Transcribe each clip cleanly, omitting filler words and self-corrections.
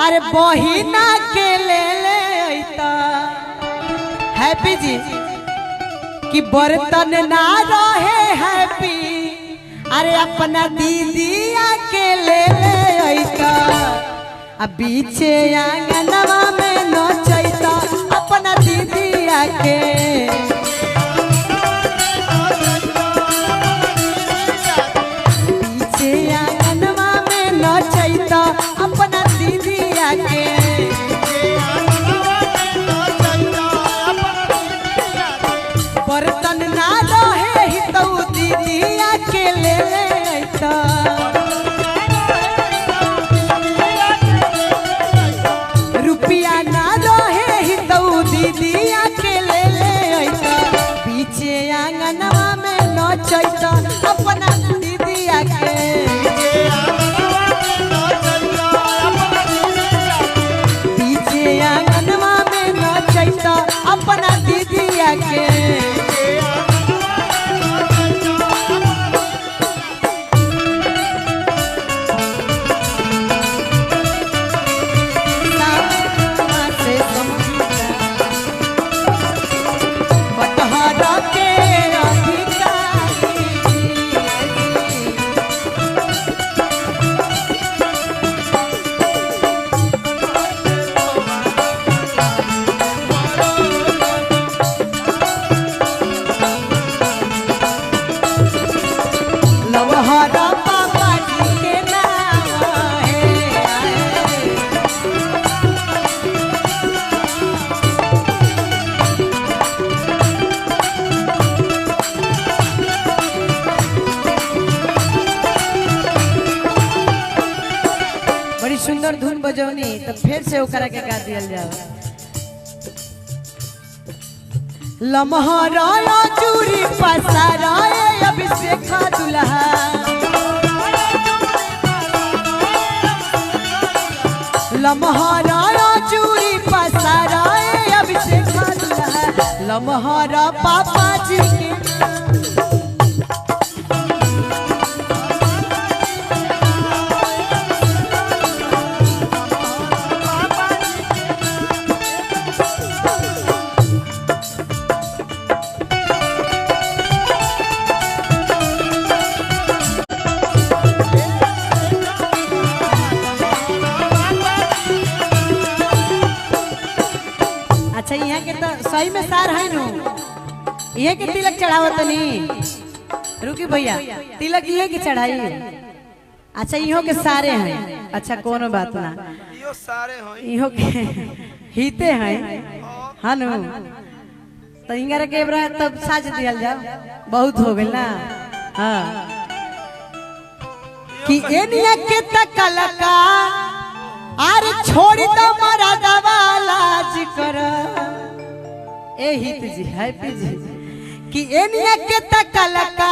अरे बहिना के ले अइता हैप्पी जी कि बर्तन ना रहे हैप्पी अरे अपना दीदिया के ले अइता अब बीचे आंगनवा में नचैता अपना दीदिया के बीचे आंगनवा में नचैता अपना दीदिया के बर्तन ना रहे ही तो दीदिया के ले अइता रुपया ना रहे ही तो दीदिया के ले अइता पीछे आंगनवा में नचैता अपना दीदिया के पीछे आंगनवा में नचैता अपना दीदिया के सुंदर धुन बजौनी तो फिर से ओकरा के गा दियल जाओ लमहरा चूरी पसाराए अभिषेक दुल्हा लमहरा चूरी पसाराए अभिषेक दुल्हा लमहरा पापा जी के अच्छा यहाँ के तो सही में सार है नु ये के तिलक चढ़ावत नहीं रुकी भैया तिलक ये के चढ़ाई अच्छा इहो के सारे हैं अच्छा कोनो बात ना इहो सारे हैं इहो के हिते हैं हाँ नु तो इंगर के बरा तब साज दियल जाओ बहुत हो गइल ना हाँ कि एनिया के तकलका अरे छोड़ दो मरा दवाला जिकर ए हित जी हैप्पी जी कि एनिया के तकलका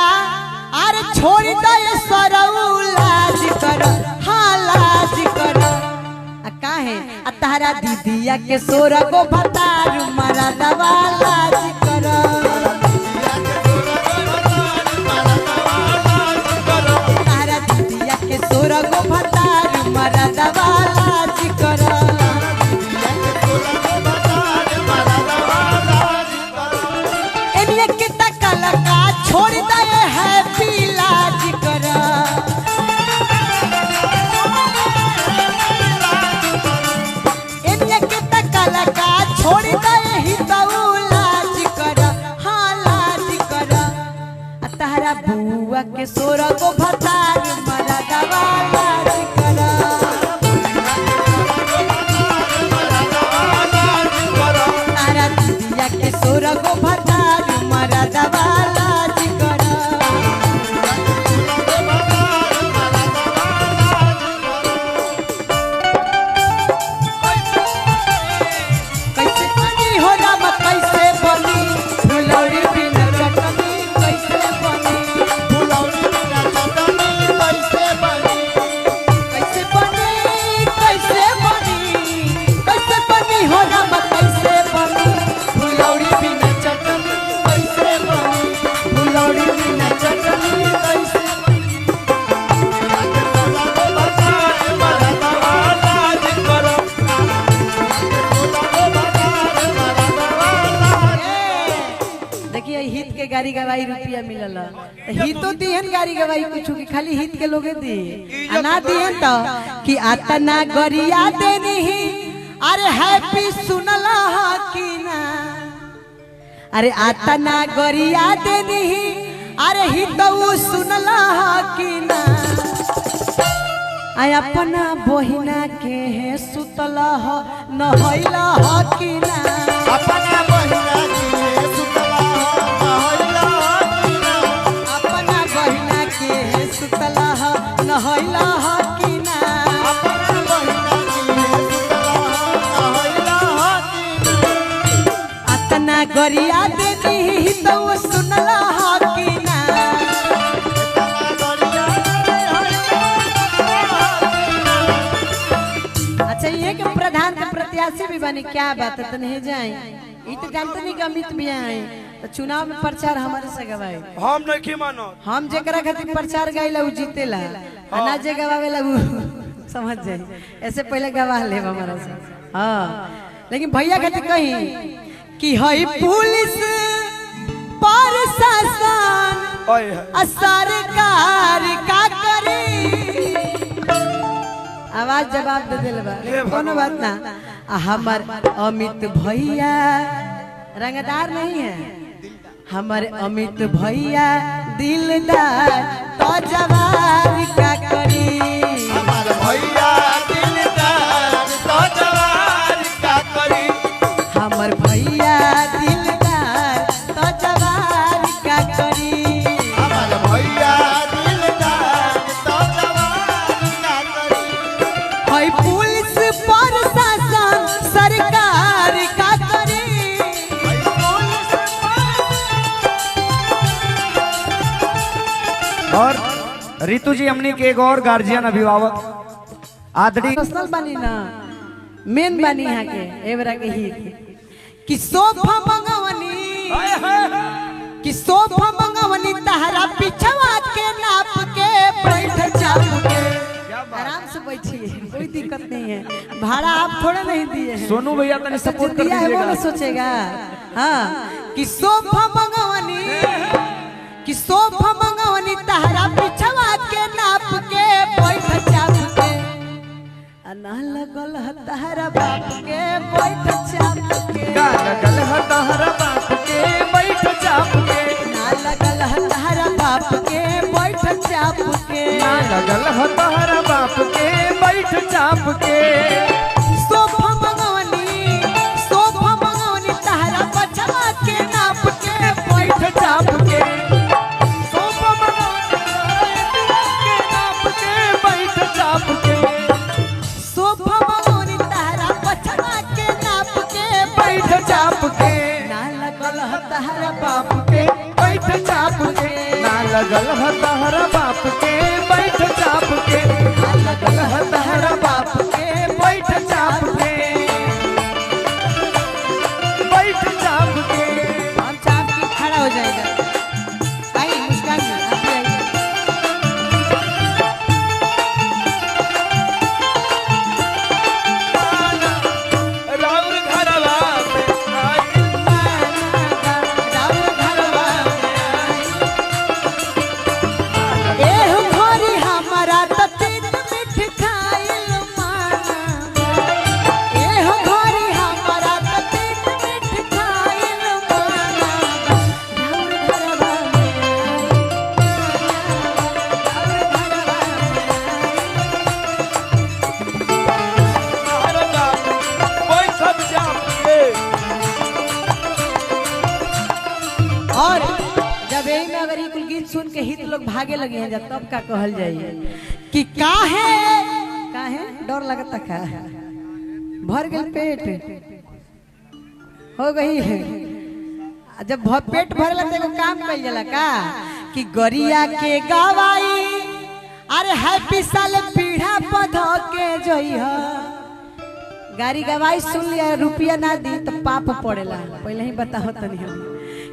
अरे छोड़ दो ये सरौला जिकर हाला जिकर आ काहे आ तारा दीदिया के सोरा को भतार मरा दवाला जिकर तारा दीदिया के सोरा को भतार मरा दवाला छोड़ दे हैप्पी लाज कर इन्हें के तकलका छोड़ दे ही तो लाज कर हाँ लाज कर तारा बुआ के सोरा को भतार मरा दवा लाज कर तारा दीदिया के सोरा को भतार मरा दवा फुलौरी बिना चटनी कैसे बनी फुलौरी बिना चटनी गाड़ी गवाई रुपया मिलल हित तो दिहन गाड़ी गवाई कुछ की खाली हित के लोगे दी ना दिहन तो कि आता ना गरिया देनी ही अरे हैप्पी सुनला कि ना अरे आता ना गरिया देनी ही अरे हित सुनला कि ना आय अपना बहिना के है सुतला ह नहैला ह कि ना अपना बहिना के सुतला नहैला कि ना अपना बहिना के है सुतला ह नहैला ह कि ना अपना बहिना के सुतला नहैला कि ना अतना गरिया देती ही तो सुनला ह कि ना अच्छा ये कि प्रधान के प्रत्याशी भी बनी क्या बात है तने जाए ई तो जानते नहीं कि अमित भी आए तो चुनाव में प्रचार हमारे से गवाए हम नहीं मानो हम जेकरा खातिर प्रचार गाइला उ जीतेला ना जे गवावेला उ समझ जाए ऐसे पहले गवा ले हमारा से हां लेकिन भैया खातिर कही कि हई पुलिस प्रशासन सरकार का करी आवाज जवाब दे दिल बा कोनो बात ना हमार अमित भैया रंगदार नहीं है हमारे अमित भैया दिलदार तो जवार का करी हमार भैया दिलदार तो जवार का करी हमार भैया दिलदार तो जवार का करी हमार भैया दिलदार तो जवार का करी हई पुलिस प्रशासन सरकार का करी और रितु जी हमने के एक और गार्जियन अभिभावक आदरी पर्सनल बनी ना मेन बनी यहाँ के एवरा के ही कि सोफा मंगवनी कि सोफा मंगवनी तहरा पिछवा के नाप के बैठ जाओ के आराम से बैठिए कोई दिक्कत नहीं है भाड़ा आप थोड़ा नहीं दिए हैं सोनू भैया तने सपोर्ट कर दिया है वो दीजिएगा ना सोचेगा हाँ कि सोफा मंगवनी कि सोफा मंगवनी तहरा पिछवा के नाप के बैठ चाप के ना लगल ह तहरा बाप के बैठ चाप के का लगल ह तहरा बाप के बैठ चाप के ना लगल ह तहरा बाप के बैठ चाप के ना लगल ह तहरा बाप के बैठ चाप के सोफा मंगवनी तहरा पछवा के नाप के बैठ चाप के सोफा मंगवनी के नाप के बैठ चाप के सोफा मंगवनी तहरा पछवा के नाप के बैठ चाप के ना लगल ह तहरा बाप के बैठ चाप के ना लगल ह तहरा बाप के बैठ चाप के ना लगल ह तहरा बाप के बैठ चाप के बैठ चाप के हम चाप के खड़ा हो जाएगा आई मुस्कान जी आप भी आइए राउर घरवा में आई राउर घरवा एह घोरी हमारा त तीत मीठ खाइल माना एह घोरी हमारा त तीत मीठ खाइल माना राउर घरवा बैठब जाप के और जब यही में अगर ये कुल गीत सुन के हित लोग भागे लगे हैं जब तब का कहल जाइए कि काहे डर लगता का भर गई पेट हो गई है जब पेट भरला तो एगो काम कइल जाला का कि गरिया के गवाई अरे हैप्पी साल पीढ़ा पध के जइहा गाड़ी गवाई सुन लिया रुपया ना दी तो पाप पड़ेला पहले ही बताओ तनी हम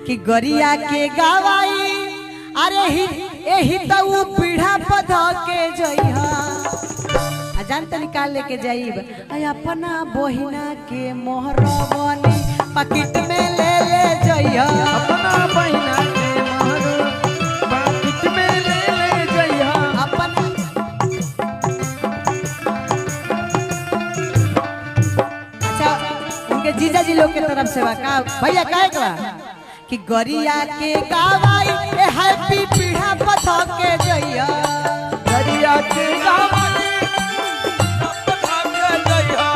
कि गरिया के गवाई अरे एही तो उ पीढ़ा पध के जइहा आ जान तनी का लेके जाइब आ अपना बहिना के मोहर बनी पकिट में ले ले जइहा अपना बहिना के प्रोग्राम सेवा का भैया काहे का कि गरिया के गावाई ए हैप्पी पीढ़ा पथा के जइया गरिया के गावाई पथा के जइया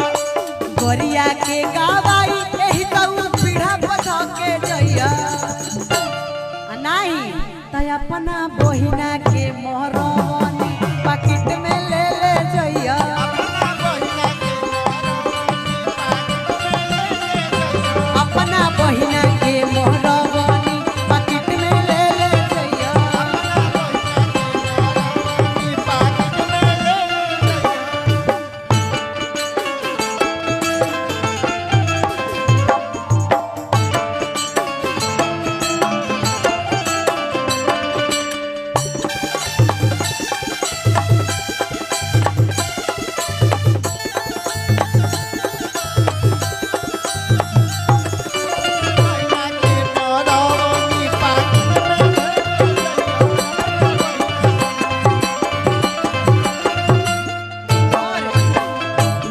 गरिया के गावाई एही तो पीढ़ा पथा के जइया नहीं त अपना बहिना के मोहरनी पाकिट में ले ले जइया अपना बहिना के मोहरनी पाकिट में ले ले जइया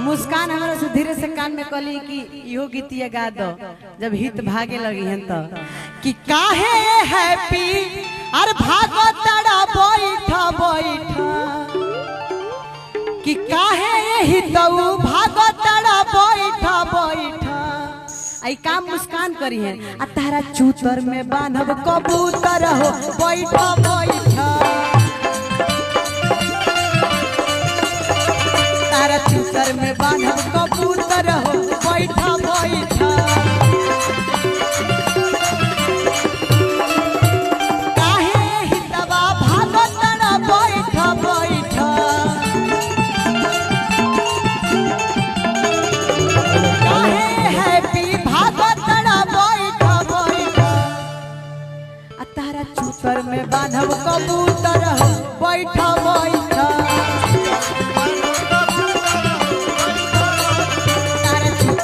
मुस्कान हमारा से धीरे से कान में कली कि इहो गीतिया गा दो जब हित भागे लगी हैं तो कि काहे हैप्पी अरे भागो तड़ा बैठा बैठा कि काहे हितऊ भागो तड़ा बैठा बैठा आई काम मुस्कान करी है आ तारा चूतर में बांधब कबूतर हो बैठा बैठा तारा चूतर में बांधब कबूतर हो बैठा बैठा काहे हितवा भागत ना बैठा बैठा काहे हैप्पी भागत ना बैठा बैठा आ तारा चूतर में बांधब कबूतर हो बैठा बैठा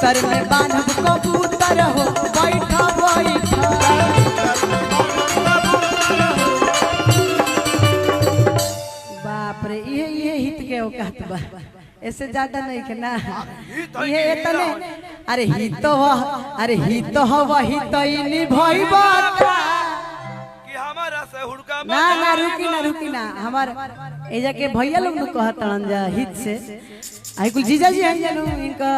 सर में बांधब कबूतर हो बैठा बैठा बाप रे ये हित के औकात बा ऐसे ज्यादा नहीं के ना ये इतने अरे हित हो वही तो निभइबा कि हमारा से हुड़का ना रुकी ना हमार एजा के भैया लोग न कहतन जा हित से आई कुल जीजा जी हैं जानू इनका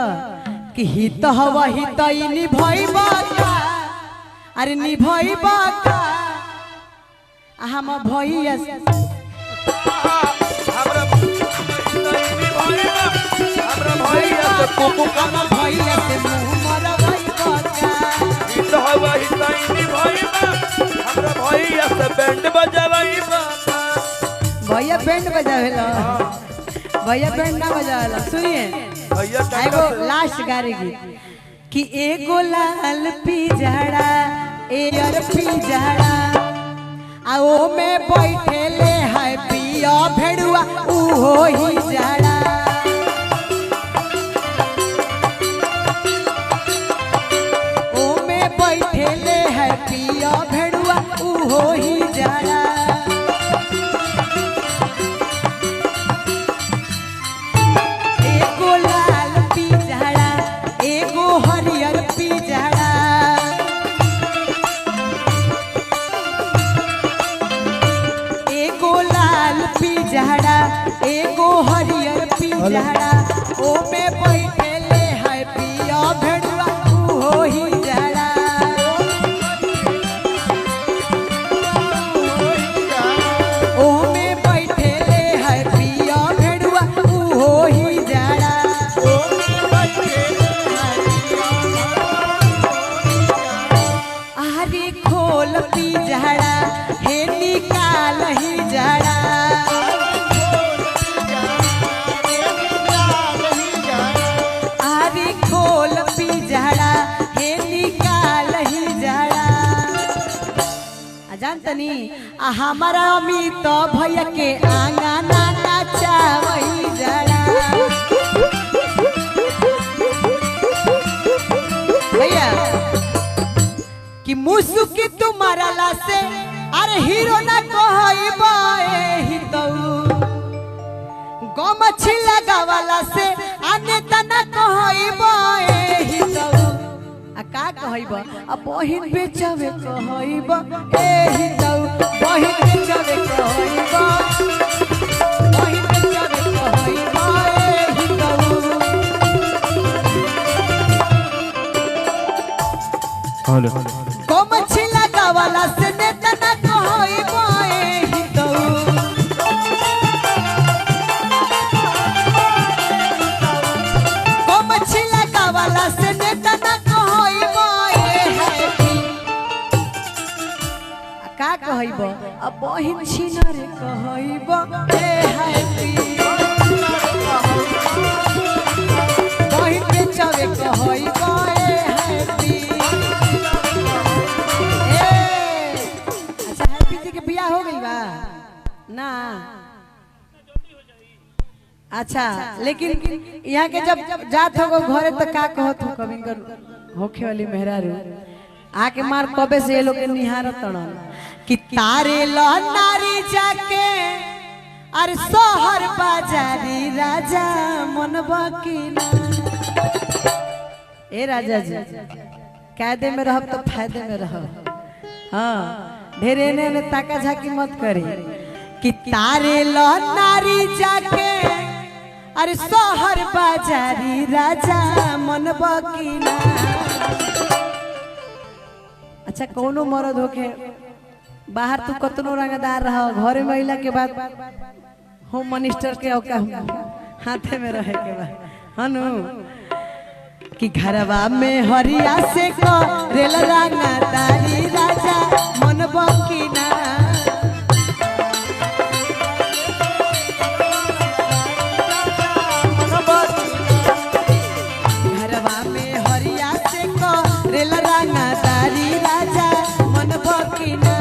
कि हित हवा हित निभइबा का अरे निभइबा का हम भैया हमरा भैया से कोको हम भैया से मुंह मरवाइबा का हित हवा हितैनी भइबा हमरा भैया से बैंड बजावइबा भैया बैंड बजावेला भैया बैंड ना बजावेला सुनिए भैया एगो लास्ट गारी गीत कि एगो लाल पिजड़ा एयर पिजड़ा आ ओ में बैठेले है पिया भेड़ुआ उहो ही जड़ा ओ में बैठेले है पिया भेड़ुआ उहो ही जड़ा एगो लाल पिजड़ा एगो हरियर पिजड़ा एगो लाल पिजड़ा एगो हरियर पिजड़ा ओ में बैठेले है पिया भेड़ुआ उहो ही जड़ा ओ में बैठेले है पिया भेड़ुआ उहो ही जड़ा आरे खोल पिजड़ा हे निकाल ही जड़ा आरे खोल पिजड़ा हे निकाल ही जड़ा जानतनी हमारा अमित भैया के आंगना नचावई जड़ा भैया कि मुसुकी तुम्हारा ला से अरे हीरो ना कहइबा एही तो गमछी लगावाला से आने तना कहइबा एही तो आ का कहइब अब बहिन बेचवे कहइब एही तो बहिन बेचवे कहइब बहिन बेचवे कहइब एही तो हेलो कोमछी लगावाला से नेता ना कहइब एही तो कोमछी लगावाला से नेता ना कहइब एही का कहइब अब बहिन छिनरे कहइब ए हैप्पी बहिन बेचवे कहइब ए हैप्पी अच्छा हैप्पी जी के बियाह हो गइल बा ना अच्छा लेकिन यहाँ के जब जात हो घरे तो का कहत हो कभी कर होखे वाली मेहरारू आके मार कबे से ये लोग के निहारत तड़न कि तारे लो नारी जाके अरे शहर बाजारी राजा मन बकीना ए राजा जी कायदे में रहब तो फायदे में रहब हाँ ढेरे ने ताका झाकी मत करे कि तारे लो नारी जाके अरे शहर बाजारी राजा मन बकीना अच्छा कोनो मर्द होके बाहर तू कतनो रंगदार रह घरे महिला के बाद होम मिनिस्टर के औका हाथे में रहे के बाद हनु कि घरवा में हरिया से को रेल रंगदारी राजा मन बकीना घरवा में हरिया से को रेल रंगदारी राजा मन बकीना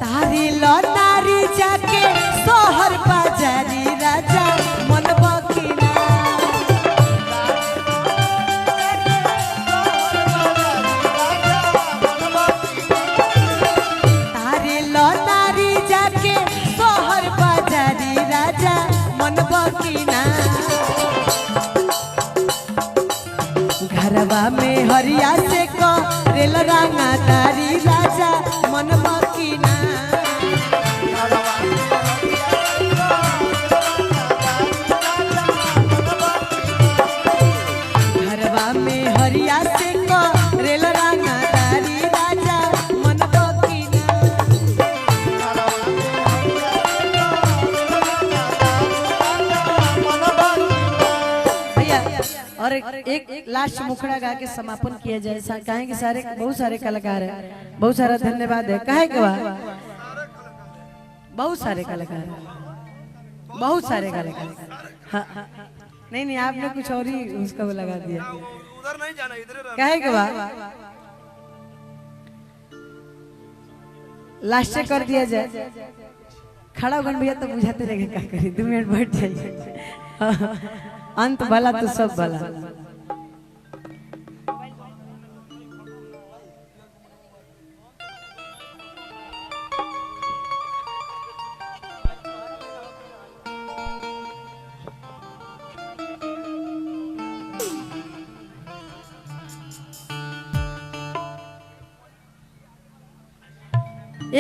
तारी लो नारी जाके शहर बाजारी राजा मन बकीना तारी लो नारी जाके शहर बाजारी राजा मन बकीना घरवा में हरिया से को रेल रंगा तारी राजा मन बकीना घरवा में हरिया से को रेल रंगा तारी राजा मन बकीना भैया और एक लास्ट मुखड़ा गा के समापन किया जाए कहे कि सारे बहुत सारे कलाकार है बहुत सारा धन्यवाद है कहे के बाद बहुत सारे कलाकार बहुत सारे कलाकार हाँ नहीं नहीं आपने कुछ और ही उसका वो लगा दिया उधर नहीं जाना इधर कहे के बाद लास्ट कर दिया जाए खड़ा होकर भैया तो बुझाते रहेंगे क्या करी 2 मिनट बैठ जाइए अंत भला तो सब भला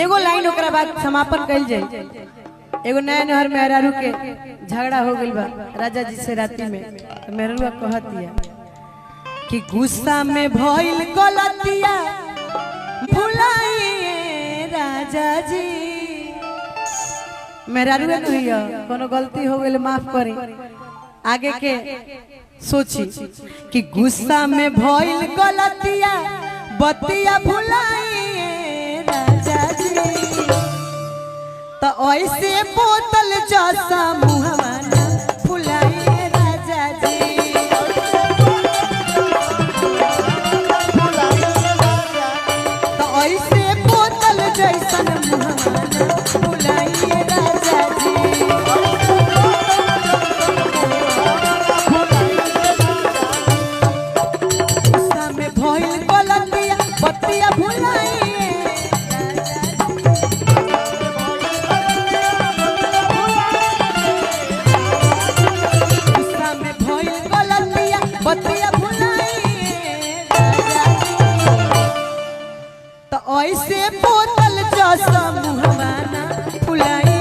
एगो लाइन ओकरा बाद समापन कइल जाए एगो नया नहर में मेहरारू के झगड़ा हो गइल बा राजा जी से राती में तो मेहरारू कहत दिया कि गुस्सा में भइल गलतिया भुलाइए राजा जी मेहरारू कहियो कोनो गलती हो गइल माफ करी आगे के सोची कि गुस्सा में भइल गलतिया बतिया भुलाइए राजा जी तो ऐसे बोतल जैसा मुहवा ना फुलाइए राजा जी तो ऐसे बोतल जैसा मुहवा ना फुलाइए राजा जी गुस्सा में भइल गलतिया बतिया भुलाइए से बोतल जैसा मुहवाना फुलाई